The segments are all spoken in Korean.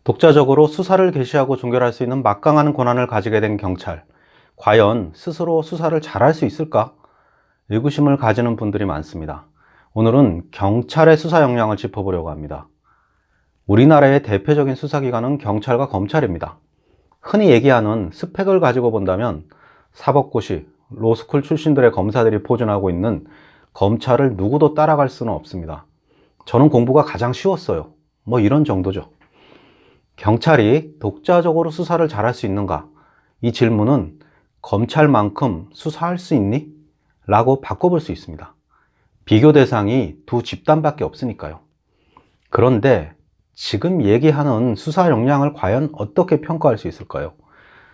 독자적으로 수사를 개시하고 종결할 수 있는 막강한 권한을 가지게 된 경찰. 과연 스스로 수사를 잘할 수 있을까? 의구심을 가지는 분들이 많습니다. 오늘은 경찰의 수사 역량을 짚어보려고 합니다. 우리나라의 대표적인 수사기관은 경찰과 검찰입니다. 흔히 얘기하는 스펙을 가지고 본다면 사법고시, 로스쿨 출신들의 검사들이 포진하고 있는 검찰을 누구도 따라갈 수는 없습니다. 저는 공부가 가장 쉬웠어요. 이런 정도죠. 경찰이 독자적으로 수사를 잘할 수 있는가? 이 질문은 검찰만큼 수사할 수 있니? 라고 바꿔볼 수 있습니다. 비교 대상이 두 집단밖에 없으니까요. 그런데 지금 얘기하는 수사 역량을 과연 어떻게 평가할 수 있을까요?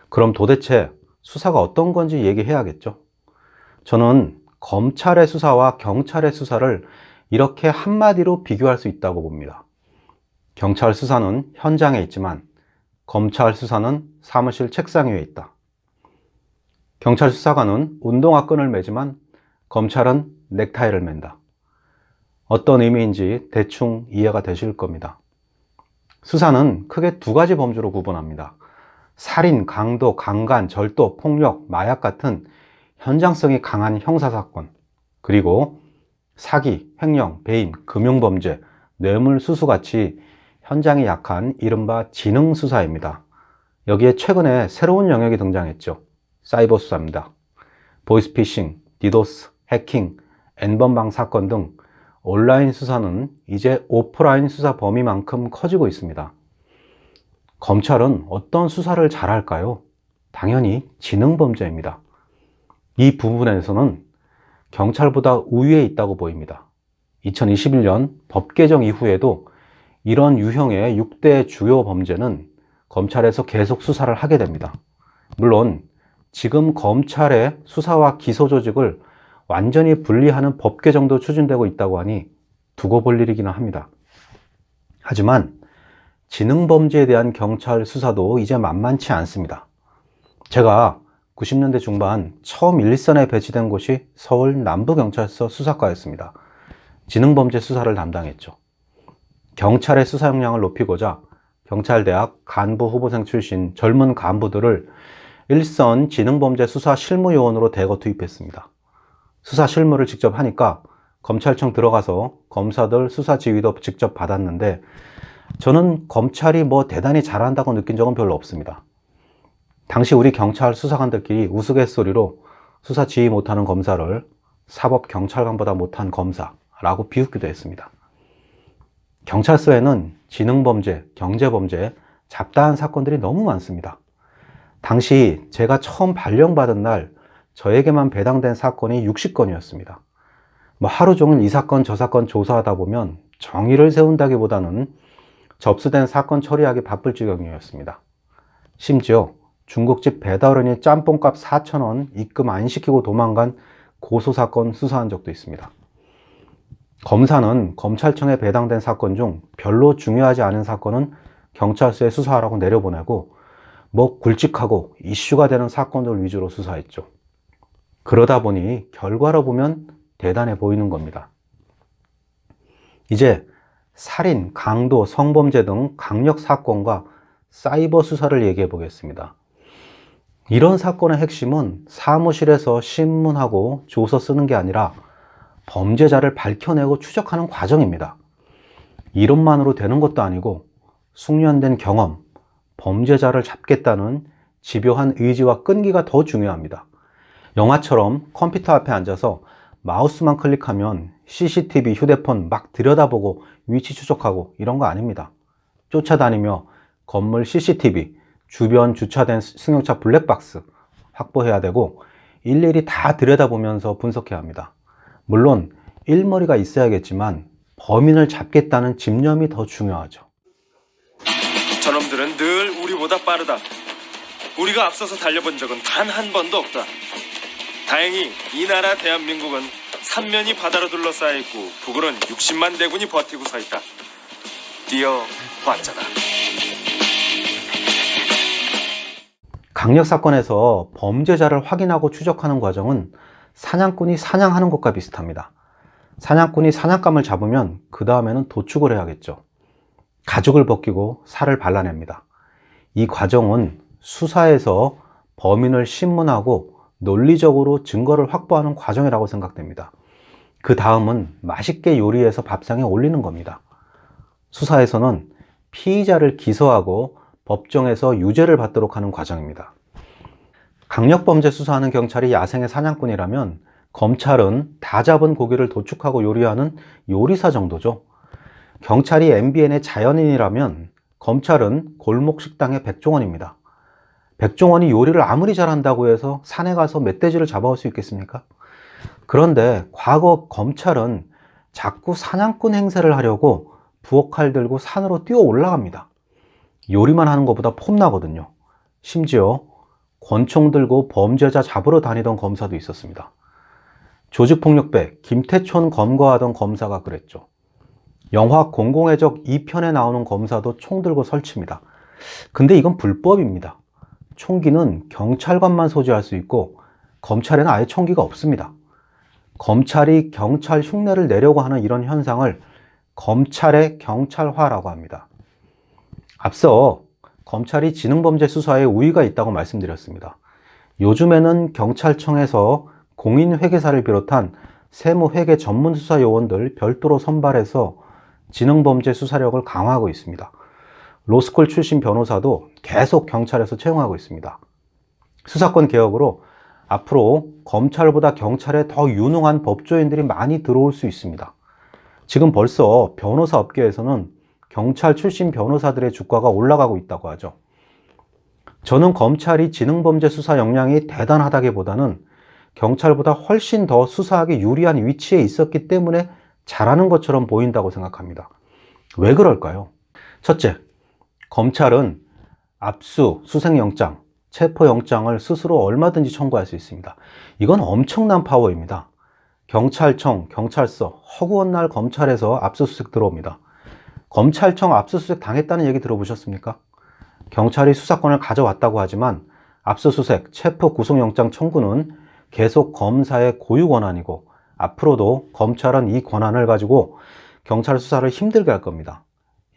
그럼 도대체 수사가 어떤 건지 얘기해야겠죠. 저는 검찰의 수사와 경찰의 수사를 이렇게 한마디로 비교할 수 있다고 봅니다. 경찰 수사는 현장에 있지만 검찰 수사는 사무실 책상 위에 있다. 경찰 수사관은 운동화 끈을 매지만 검찰은 넥타이를 맨다. 어떤 의미인지 대충 이해가 되실 겁니다. 수사는 크게 두 가지 범주로 구분합니다. 살인, 강도, 강간, 절도, 폭력, 마약 같은 현장성이 강한 형사사건, 그리고 사기, 횡령, 배임, 금융범죄, 뇌물수수 같이 현장이 약한 이른바 지능수사입니다. 여기에 최근에 새로운 영역이 등장했죠. 사이버 수사입니다. 보이스피싱, 디도스, 해킹, N번방 사건 등 온라인 수사는 이제 오프라인 수사 범위만큼 커지고 있습니다. 검찰은 어떤 수사를 잘할까요? 당연히 지능범죄입니다. 이 부분에서는 경찰보다 우위에 있다고 보입니다. 2021년 법 개정 이후에도 이런 유형의 6대 주요 범죄는 검찰에서 계속 수사를 하게 됩니다. 물론 지금 검찰의 수사와 기소 조직을 완전히 분리하는 법 개정도 추진되고 있다고 하니 두고 볼 일이기는 합니다. 하지만 지능범죄에 대한 경찰 수사도 이제 만만치 않습니다. 제가 90년대 중반 처음 일선에 배치된 곳이 서울 남부경찰서 수사과였습니다. 지능범죄 수사를 담당했죠. 경찰의 수사 역량을 높이고자 경찰대학 간부 후보생 출신 젊은 간부들을 일선 지능범죄 수사 실무요원으로 대거 투입했습니다. 수사 실무를 직접 하니까 검찰청 들어가서 검사들 수사 지휘도 직접 받았는데 저는 검찰이 대단히 잘한다고 느낀 적은 별로 없습니다. 당시 우리 경찰 수사관들끼리 우스갯소리로 수사 지휘 못하는 검사를 사법경찰관보다 못한 검사라고 비웃기도 했습니다. 경찰서에는 지능범죄, 경제범죄, 잡다한 사건들이 너무 많습니다. 당시 제가 처음 발령받은 날 저에게만 배당된 사건이 60건이었습니다. 하루 종일 이 사건 저 사건 조사하다 보면 정의를 세운다기보다는 접수된 사건 처리하기 바쁠 지경이었습니다. 심지어 중국집 배달원이 짬뽕값 4,000원 입금 안 시키고 도망간 고소사건 수사한 적도 있습니다. 검사는 검찰청에 배당된 사건 중 별로 중요하지 않은 사건은 경찰서에 수사하라고 내려보내고 굵직하고 이슈가 되는 사건들 위주로 수사했죠. 그러다 보니 결과로 보면 대단해 보이는 겁니다. 이제 살인, 강도, 성범죄 등 강력 사건과 사이버 수사를 얘기해 보겠습니다. 이런 사건의 핵심은 사무실에서 신문하고 조서 쓰는 게 아니라 범죄자를 밝혀내고 추적하는 과정입니다. 이론만으로 되는 것도 아니고 숙련된 경험, 범죄자를 잡겠다는 집요한 의지와 끈기가 더 중요합니다. 영화처럼 컴퓨터 앞에 앉아서 마우스만 클릭하면 CCTV, 휴대폰 막 들여다보고 위치 추적하고 이런 거 아닙니다. 쫓아다니며 건물 CCTV, 주변 주차된 승용차 블랙박스 확보해야 되고 일일이 다 들여다보면서 분석해야 합니다. 물론 일머리가 있어야겠지만 범인을 잡겠다는 집념이 더 중요하죠. 저놈들은 늘 우리보다 빠르다. 우리가 앞서서 달려본 적은 단 한 번도 없다. 다행히 이 나라 대한민국은 삼면이 바다로 둘러싸여 있고 북으로는 60만 대군이 버티고 서 있다. 뛰어봤잖아. 강력 사건에서 범죄자를 확인하고 추적하는 과정은 사냥꾼이 사냥하는 것과 비슷합니다. 사냥꾼이 사냥감을 잡으면 그 다음에는 도축을 해야겠죠. 가죽을 벗기고 살을 발라냅니다. 이 과정은 수사에서 범인을 신문하고 논리적으로 증거를 확보하는 과정이라고 생각됩니다. 그 다음은 맛있게 요리해서 밥상에 올리는 겁니다. 수사에서는 피의자를 기소하고 법정에서 유죄를 받도록 하는 과정입니다. 강력범죄 수사하는 경찰이 야생의 사냥꾼이라면 검찰은 다 잡은 고기를 도축하고 요리하는 요리사 정도죠. 경찰이 MBN의 자연인이라면 검찰은 골목 식당의 백종원입니다. 백종원이 요리를 아무리 잘한다고 해서 산에 가서 멧돼지를 잡아올 수 있겠습니까? 그런데 과거 검찰은 자꾸 사냥꾼 행세를 하려고 부엌칼 들고 산으로 뛰어 올라갑니다. 요리만 하는 것보다 폼나거든요. 심지어 권총 들고 범죄자 잡으러 다니던 검사도 있었습니다. 조직폭력배 김태촌 검거하던 검사가 그랬죠. 영화 공공의 적 2편에 나오는 검사도 총 들고 설칩니다. 근데 이건 불법입니다. 총기는 경찰관만 소지할 수 있고 검찰에는 아예 총기가 없습니다. 검찰이 경찰 흉내를 내려고 하는 이런 현상을 검찰의 경찰화라고 합니다. 앞서 검찰이 지능범죄 수사에 우위가 있다고 말씀드렸습니다. 요즘에는 경찰청에서 공인회계사를 비롯한 세무회계 전문 수사 요원들 별도로 선발해서 지능범죄 수사력을 강화하고 있습니다. 로스쿨 출신 변호사도 계속 경찰에서 채용하고 있습니다. 수사권 개혁으로 앞으로 검찰보다 경찰에 더 유능한 법조인들이 많이 들어올 수 있습니다. 지금 벌써 변호사 업계에서는 경찰 출신 변호사들의 주가가 올라가고 있다고 하죠. 저는 검찰이 지능범죄 수사 역량이 대단하다기보다는 경찰보다 훨씬 더 수사하기 유리한 위치에 있었기 때문에 잘하는 것처럼 보인다고 생각합니다. 왜 그럴까요? 첫째, 검찰은 압수, 수색영장, 체포영장을 스스로 얼마든지 청구할 수 있습니다. 이건 엄청난 파워입니다. 경찰청, 경찰서, 허구한 날 검찰에서 압수수색 들어옵니다. 검찰청 압수수색 당했다는 얘기 들어보셨습니까? 경찰이 수사권을 가져왔다고 하지만 압수수색, 체포, 구속영장 청구는 계속 검사의 고유 권한이고 앞으로도 검찰은 이 권한을 가지고 경찰 수사를 힘들게 할 겁니다.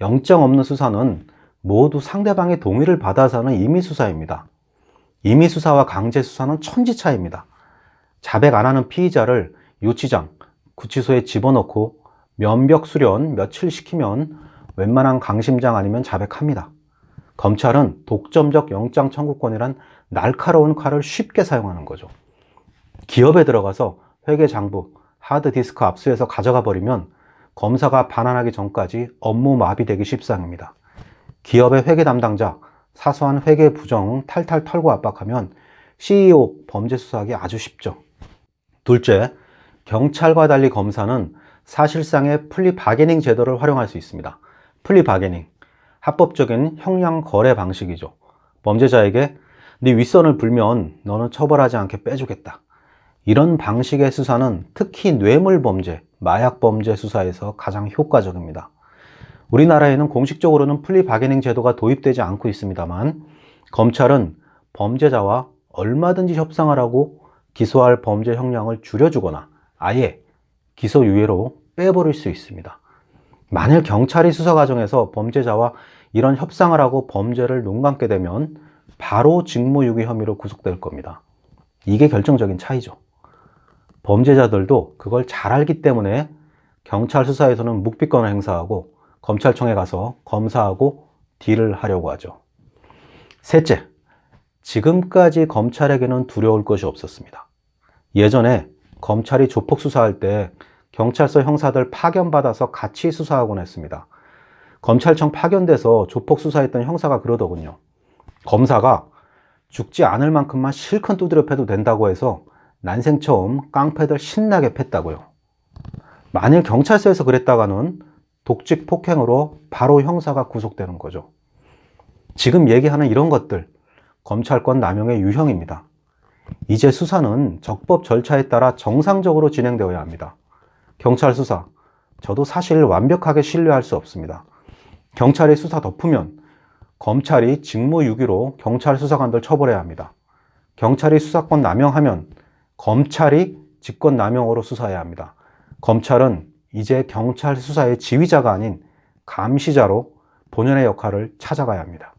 영장 없는 수사는 모두 상대방의 동의를 받아서 하는 임의수사입니다. 임의수사와 강제수사는 천지차이입니다. 자백 안 하는 피의자를 유치장, 구치소에 집어넣고 면벽 수련 며칠 시키면 웬만한 강심장 아니면 자백합니다. 검찰은 독점적 영장 청구권이란 날카로운 칼을 쉽게 사용하는 거죠. 기업에 들어가서 회계장부, 하드디스크 압수해서 가져가 버리면 검사가 반환하기 전까지 업무 마비되기 십상입니다. 기업의 회계 담당자, 사소한 회계 부정 탈탈 털고 압박하면 CEO 범죄 수사하기 아주 쉽죠. 둘째, 경찰과 달리 검사는 사실상의 플리 바게닝 제도를 활용할 수 있습니다. 플리 바게닝, 합법적인 형량 거래 방식이죠. 범죄자에게 네 윗선을 불면 너는 처벌하지 않게 빼주겠다. 이런 방식의 수사는 특히 뇌물범죄, 마약범죄 수사에서 가장 효과적입니다. 우리나라에는 공식적으로는 플리 바게닝 제도가 도입되지 않고 있습니다만 검찰은 범죄자와 얼마든지 협상을 하고 기소할 범죄 형량을 줄여주거나 아예 기소유예로 빼버릴 수 있습니다. 만일 경찰이 수사 과정에서 범죄자와 이런 협상을 하고 범죄를 눈 감게 되면 바로 직무유기 혐의로 구속될 겁니다. 이게 결정적인 차이죠. 범죄자들도 그걸 잘 알기 때문에 경찰 수사에서는 묵비권을 행사하고 검찰청에 가서 검사하고 딜을 하려고 하죠. 셋째, 지금까지 검찰에게는 두려울 것이 없었습니다. 예전에 검찰이 조폭 수사할 때 경찰서 형사들 파견받아서 같이 수사하곤 했습니다. 검찰청 파견돼서 조폭 수사했던 형사가 그러더군요. 검사가 죽지 않을 만큼만 실컷 두드려 패도 된다고 해서 난생 처음 깡패들 신나게 팼다고요. 만일 경찰서에서 그랬다가는 독직 폭행으로 바로 형사가 구속되는 거죠. 지금 얘기하는 이런 것들, 검찰권 남용의 유형입니다. 이제 수사는 적법 절차에 따라 정상적으로 진행되어야 합니다. 경찰 수사, 저도 사실 완벽하게 신뢰할 수 없습니다. 경찰이 수사 덮으면 검찰이 직무유기로 경찰 수사관들 처벌해야 합니다. 경찰이 수사권 남용하면 검찰이 직권 남용으로 수사해야 합니다. 검찰은 이제 경찰 수사의 지휘자가 아닌 감시자로 본연의 역할을 찾아가야 합니다.